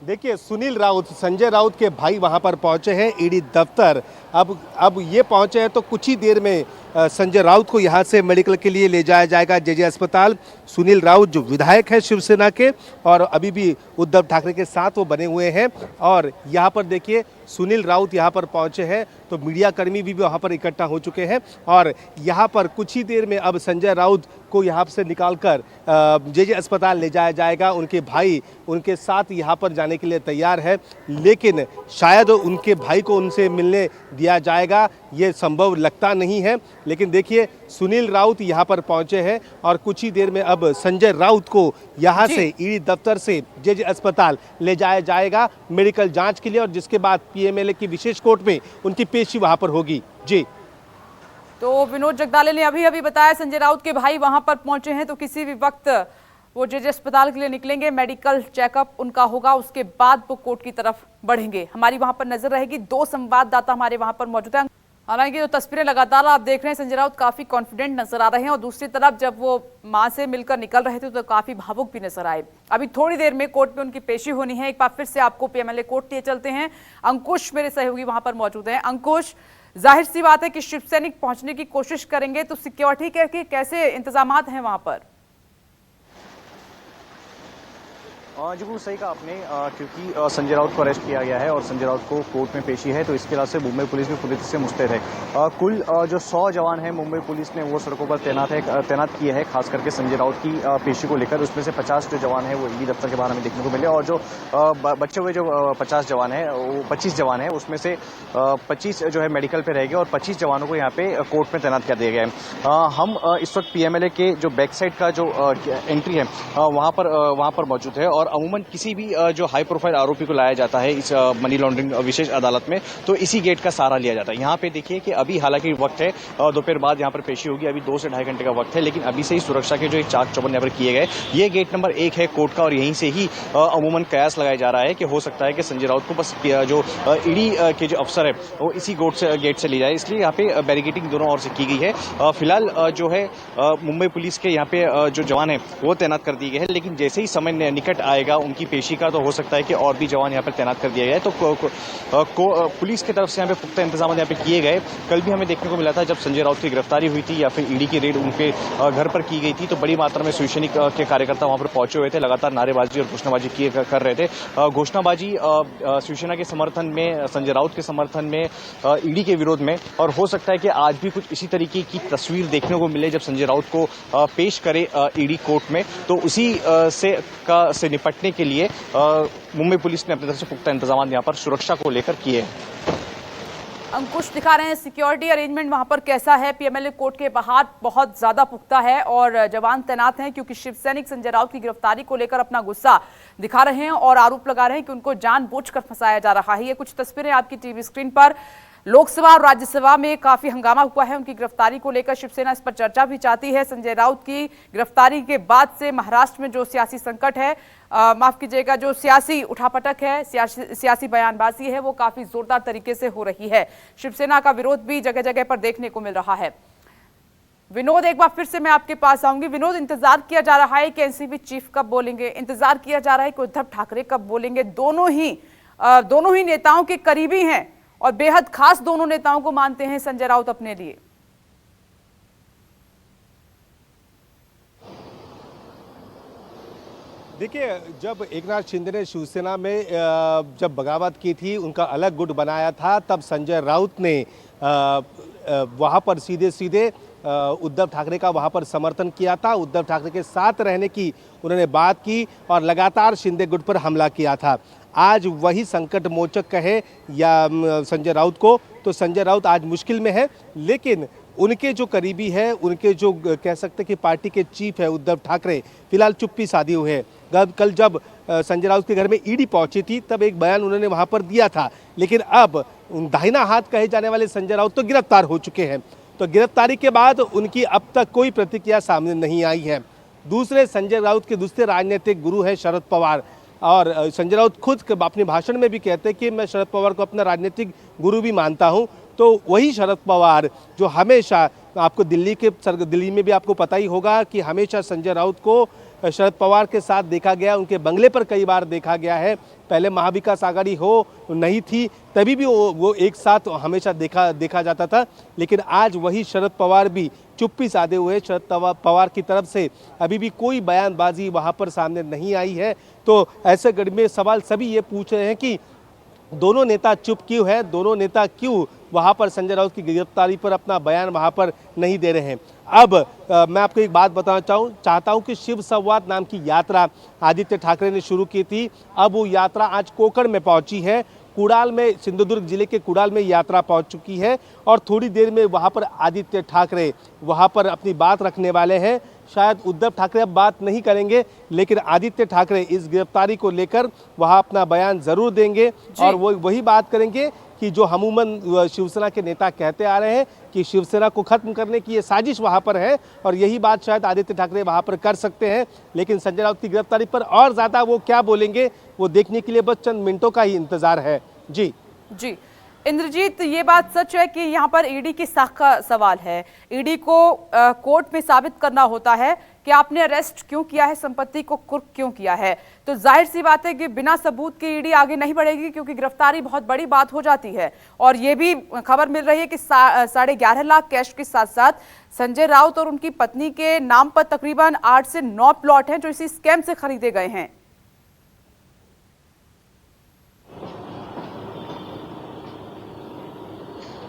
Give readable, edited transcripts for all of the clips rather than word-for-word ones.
देखिए, सुनील राउत, संजय राउत के भाई वहां पर पहुंचे हैं ईडी दफ्तर। अब ये पहुंचे हैं तो कुछ ही देर में संजय राउत को यहां से मेडिकल के लिए ले जाया जाएगा जेजे अस्पताल। सुनील राउत जो विधायक है शिवसेना के और अभी भी उद्धव ठाकरे के साथ वो बने हुए हैं। और यहां पर देखिए, सुनील राउत यहां पर पहुंचे हैं तो मीडिया कर्मी भी वहां पर इकट्ठा हो चुके हैं और यहां पर कुछ ही देर में अब संजय राउत को यहां से निकालकर जेजे अस्पताल ले जाया जाएगा। उनके भाई उनके साथ यहां पर जाने के लिए तैयार है, लेकिन शायद उनके भाई को उनसे मिलने दिया जाएगा ये संभव लगता नहीं है। लेकिन देखिए, सुनील राउत यहां पर पहुंचे हैं और कुछ ही देर में अब संजय राउत को यहां से ईडी दफ्तर से जेजे अस्पताल ले जाया जाएगा मेडिकल जांच के लिए, और जिसके बाद पीएमएलए की विशेष कोर्ट में उनकी पेशी वहां पर होगी। जी, तो विनोद जगदाले ने अभी बताया संजय राउत के भाई वहां पर पहुंचे हैं, तो किसी भी वक्त वो जेजे अस्पताल के लिए निकलेंगे, मेडिकल चेकअप उनका होगा, उसके बाद वो कोर्ट की तरफ बढ़ेंगे। हमारी वहां पर नजर रहेगी, 2 संवाददाता हमारे वहां पर मौजूद हैं। हालांकि जो तस्वीरें लगातार आप देख रहे हैं, संजय राउत काफी कॉन्फिडेंट नजर आ रहे हैं और दूसरी तरफ जब वो मां से मिलकर निकल रहे थे तो काफी भावुक भी नजर आए। अभी थोड़ी देर में कोर्ट में उनकी पेशी होनी है। एक बार फिर से आपको पीएमएलए कोर्ट लिए चलते हैं। अंकुश मेरे सहयोगी वहां पर मौजूद हैं। अंकुश, जाहिर सी बात है कि शिव सैनिक पहुंचने की कोशिश करेंगे, तो सिक्योरिटी के कैसे इंतजाम हैं वहां पर? जी बिल्कुल सही कहा आपने, क्योंकि संजय राउत को अरेस्ट किया गया है और संजय राउत को कोर्ट में पेशी है, तो इसके अलावा से मुंबई पुलिस भी पूरी तरह से मुस्तैद है। कुल जो 100 जवान हैं मुंबई पुलिस ने वो सड़कों पर तैनात किए हैं, खास करके संजय राउत की पेशी को लेकर। उसमें से 50 जो जवान हैं वो ईडी दफ्तर के बाहर हमें देखने को मिले, और जो बचे हुए जो 50 जवान हैं, वो 25 जवान हैं, उसमें से 25 जो है मेडिकल पे रहेंगे और 25 जवानों को यहाँ पे कोर्ट में तैनात कर दिया गया है। हम इस वक्त पीएमएलए के जो बैक साइड का जो एंट्री है वहाँ पर मौजूद है, और अमूमन किसी भी जो हाई प्रोफाइल आरोपी को लाया जाता है इस मनी लॉन्ड्रिंग विशेष अदालत में, तो इसी गेट का सहारा लिया जाता है। यहाँ पे देखिए कि अभी हालांकि वक्त है, दोपहर बाद यहाँ पर पेशी होगी, अभी 2 से ढाई घंटे का वक्त है, लेकिन अभी से ही सुरक्षा के जो एक चाक चौबंद यहाँ पर किए गए। ये गेट नंबर 1 है कोर्ट का, और यहीं से ही अमूमन कयास लगाया जा रहा है कि हो सकता है कि संजय राउत को बस जो ईडी के जो अफसर है वो इसी गेट से ले जाए, इसलिए यहाँ पे बैरिकेडिंग दोनों ओर से की गई है। फिलहाल जो है मुंबई पुलिस के यहाँ पे जो जवान है वो तैनात कर दिए गए हैं, लेकिन जैसे ही समय निकट आएगा उनकी पेशी का, तो हो सकता है कि और भी जवान यहाँ पर तैनात कर दिया गया है। तो पुलिस की तरफ से यहाँ पे पुख्ता इंतजाम यहाँ पे किए गए। कल भी हमें देखने को मिला था जब संजय राउत की गिरफ्तारी हुई थी या फिर ईडी की रेड उनके घर पर की गई थी, तो बड़ी मात्रा में शिवसैनिक के कार्यकर्ता वहां पर पहुंचे हुए थे, लगातार नारेबाजी और घोषणाबाजी कर रहे थे। घोषणाबाजी शिवसेना के समर्थन में, संजय राउत के समर्थन में, ईडी के विरोध में, और हो सकता है कि आज भी कुछ इसी तरीके की तस्वीर देखने को मिले जब संजय राउत को पेश करे ईडी कोर्ट में। तो उसी से निपटने के लिए मुंबई पुलिस ने अपनी तरफ से पुख्ता इंतजाम यहां पर सुरक्षा को लेकर किए हैं। अंकुश दिखा रहे हैं सिक्योरिटी अरेंजमेंट वहां पर कैसा है। पीएमएलए कोर्ट के बाहर बहुत ज्यादा पुख्ता है और जवान तैनात हैं, क्योंकि शिव सैनिक संजय राउत की गिरफ्तारी को लेकर अपना गुस्सा दिखा रहे हैं और आरोप लगा रहे हैं कि उनको जानबूझकर फंसाया जा रहा है। ये कुछ तस्वीरें आपकी टीवी स्क्रीन पर। लोकसभा और राज्यसभा में काफी हंगामा हुआ है उनकी गिरफ्तारी को लेकर। शिवसेना इस पर चर्चा भी चाहती है। संजय राउत की गिरफ्तारी के बाद से महाराष्ट्र में जो सियासी संकट है, माफ कीजिएगा, जो सियासी उठापटक है, सियासी बयानबाजी है, वो काफी जोरदार तरीके से हो रही है। शिवसेना का विरोध भी जगह जगह पर देखने को मिल रहा है। विनोद, एक बार फिर से मैं आपके पास आऊंगी। विनोद, इंतजार किया जा रहा है कि एनसीबी चीफ कब बोलेंगे, इंतजार किया जा रहा है कि उद्धव ठाकरे कब बोलेंगे। दोनों ही नेताओं के करीबी हैं और बेहद खास दोनों नेताओं को मानते हैं संजय राउत अपने लिए। देखिए, जब एकनाथ शिंदे ने शिवसेना में जब बगावत की थी, उनका अलग गुट बनाया था, तब संजय राउत ने वहाँ पर सीधे उद्धव ठाकरे का वहाँ पर समर्थन किया था। उद्धव ठाकरे के साथ रहने की उन्होंने बात की और लगातार शिंदे गुट पर हमला किया था। आज वही संकट मोचक कहे या संजय राउत को, तो संजय राउत आज मुश्किल में है, लेकिन उनके जो करीबी है, उनके जो कह सकते कि पार्टी के चीफ है उद्धव ठाकरे, फिलहाल चुप्पी साधी हुए हैं। कल जब संजय राउत के घर में ईडी पहुंची थी तब एक बयान उन्होंने वहां पर दिया था, लेकिन अब दाहिना हाथ कहे जाने वाले संजय राउत तो गिरफ्तार हो चुके हैं। तो गिरफ्तारी के बाद उनकी अब तक कोई प्रतिक्रिया सामने नहीं आई है। दूसरे संजय राउत के दूसरे राजनीतिक गुरु हैं शरद पवार, और संजय राउत खुद अपने भाषण में भी कहते हैं कि मैं शरद पवार को अपना राजनीतिक गुरु भी मानता हूं। तो वही शरद पवार जो हमेशा, आपको दिल्ली में भी आपको पता ही होगा कि हमेशा संजय राउत को शरद पवार के साथ देखा गया, उनके बंगले पर कई बार देखा गया है। पहले महाविकास आघाड़ी हो नहीं थी तभी भी वो एक साथ हमेशा देखा जाता था, लेकिन आज वही शरद पवार भी चुप्पी साधे हुए। शरद पवार की तरफ से अभी भी कोई बयानबाजी वहाँ पर सामने नहीं आई है। तो ऐसे गढ़ में सवाल सभी ये पूछ रहे हैं कि दोनों नेता चुप क्यों है, दोनों नेता क्यों वहाँ पर संजय राउत की गिरफ्तारी पर अपना बयान वहाँ पर नहीं दे रहे हैं। अब मैं आपको एक बात बताना चाहता हूँ कि शिव संवाद नाम की यात्रा आदित्य ठाकरे ने शुरू की थी। अब वो यात्रा आज कोकण में पहुँची है। कुडाल में, सिंधुदुर्ग जिले के कुडाल में यात्रा पहुंच चुकी है और थोड़ी देर में वहां पर आदित्य ठाकरे वहां पर अपनी बात रखने वाले हैं। शायद उद्धव ठाकरे अब बात नहीं करेंगे, लेकिन आदित्य ठाकरे इस गिरफ्तारी को लेकर वहां अपना बयान जरूर देंगे और वो वही बात करेंगे कि जो अमूमन शिवसेना के नेता कहते आ रहे हैं कि शिवसेना को खत्म करने की ये साजिश वहां पर है और यही बात शायद आदित्य ठाकरे वहां पर कर सकते हैं। लेकिन संजय राउत की गिरफ्तारी पर और ज़्यादा वो क्या बोलेंगे वो देखने के लिए बस चंद मिनटों का ही इंतजार है। जी इंद्रजीत, ये बात सच है कि यहाँ पर ईडी की साख का सवाल है। ईडी को कोर्ट में साबित करना होता है कि आपने अरेस्ट क्यों किया है, संपत्ति को कुर्क क्यों किया है। तो जाहिर सी बात है कि बिना सबूत के ईडी आगे नहीं बढ़ेगी, क्योंकि गिरफ्तारी बहुत बड़ी बात हो जाती है। और ये भी खबर मिल रही है कि 11.5 लाख कैश के साथ साथ संजय राउत और उनकी पत्नी के नाम पर तकरीबन 8 से 9 प्लॉट हैं जो इसी स्कैम से खरीदे गए हैं।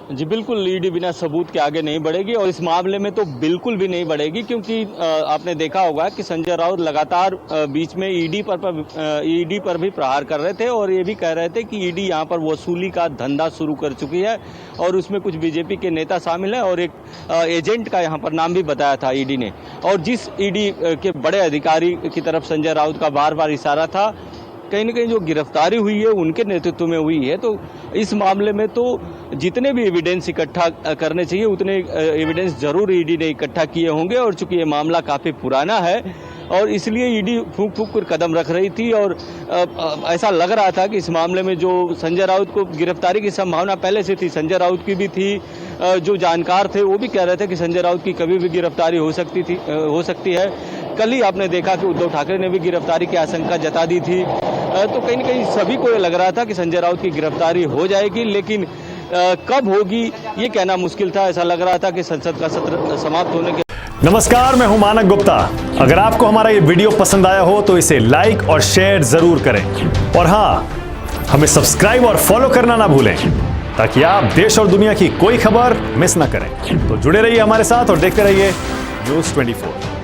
जी बिल्कुल, ईडी बिना सबूत के आगे नहीं बढ़ेगी और इस मामले में तो बिल्कुल भी नहीं बढ़ेगी, क्योंकि आपने देखा होगा कि संजय राउत लगातार बीच में ईडी पर भी प्रहार कर रहे थे और ये भी कह रहे थे कि ईडी यहाँ पर वसूली का धंधा शुरू कर चुकी है और उसमें कुछ बीजेपी के नेता शामिल हैं और एक एजेंट का यहाँ पर नाम भी बताया था ईडी ने। और जिस ईडी के बड़े अधिकारी की तरफ संजय राउत का बार बार इशारा था, कहीं न कहीं जो गिरफ्तारी हुई है उनके नेतृत्व में हुई है। तो इस मामले में तो जितने भी एविडेंस इकट्ठा करने चाहिए उतने एविडेंस जरूर ईडी ने इकट्ठा किए होंगे। और चूंकि ये मामला काफ़ी पुराना है और इसलिए ईडी फूंक कर कदम रख रही थी और ऐसा लग रहा था कि इस मामले में जो संजय राउत को गिरफ्तारी की संभावना पहले से थी, संजय राउत की भी थी, जो जानकार थे वो भी कह रहे थे कि संजय राउत की कभी भी गिरफ्तारी हो सकती है। कल ही आपने देखा कि उद्धव ठाकरे ने भी गिरफ्तारी की आशंका जता दी थी। तो कहीं न कहीं सभी को ये लग रहा था कि संजय राउत की गिरफ्तारी हो जाएगी, लेकिन कब होगी ये कहना मुश्किल था। ऐसा लग रहा था कि संसद का सत्र समाप्त होने के। नमस्कार, मैं हूं मानक गुप्ता। अगर आपको हमारा ये वीडियो पसंद आया हो तो इसे लाइक और शेयर जरूर करें और हां, हमें सब्सक्राइब और फॉलो करना ना भूलें ताकि आप देश और दुनिया की कोई खबर मिस ना करें। तो जुड़े रहिए हमारे साथ और देखते रहिए न्यूज़ 24।